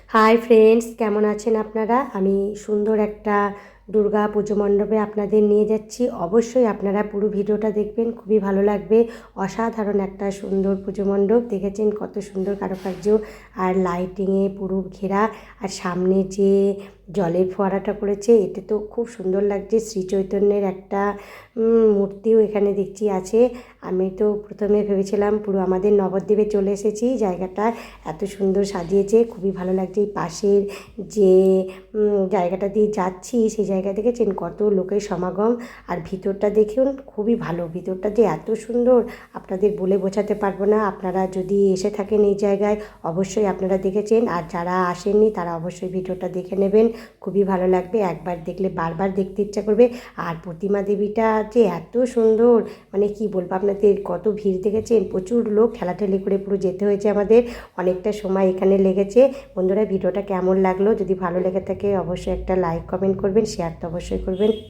Hi friends, কেমন আছেন আপনারা? আমি সুন্দর একটা দুর্গা পুজো মণ্ডপে আপনাদের নিয়ে যাচ্ছি। অবশ্যই আপনারা পুরো ভিডিওটা দেখবেন, খুবই ভালো লাগবে। অসাধারণ একটা সুন্দর পুজো মণ্ডপ, দেখেছেন কত সুন্দর কারুকার্য আর লাইটিংয়ে পুরো ঘেরা। আর সামনে যে জলের ফোয়ারাটা করেছে, এটা তো খুব সুন্দর লাগছে। শ্রী চৈতন্যের একটা মূর্তিও এখানে দেখছি আছে। আমি তো প্রথমে ভেবেছিলাম পুরো আমাদের নবদ্বীপে চলে এসেছি। জায়গাটা এত সুন্দর সাজিয়েছে, খুবই ভালো লাগছে। এই পাশের যে জায়গাটা দিয়ে যাচ্ছি, সেই জায়গা দেখেছেন কত লোকের সমাগম। আর ভিতরটা দেখুন, খুবই ভালো। ভিতরটা যে এত সুন্দর আপনাদের বলে বোঝাতে পারবো না। আপনারা যদি এসে থাকেন এই জায়গায়, অবশ্যই আপনারা দেখেছেন। আর যারা আসেননি তারা অবশ্যই ভিডিওটা দেখে নেবেন, খুবই ভালো লাগবে। একবার দেখলে বারবার দেখতে ইচ্ছা করবে। আর প্রতিমা দেবীটা যে এত সুন্দর, মানে কি বলবো আপনাদের। কত ভিড় দেখেছেন, প্রচুর লোক, ঠেলাঠেলি করে পুরো যেতে হয়েছে আমাদের। অনেকটা সময় এখানে লেগেছে। বন্ধুরা, ভিডিওটা কেমন লাগলো? যদি ভালো লেগে থাকে অবশ্যই একটা লাইক কমেন্ট করবেন, শেয়ার তো অবশ্যই করবেন।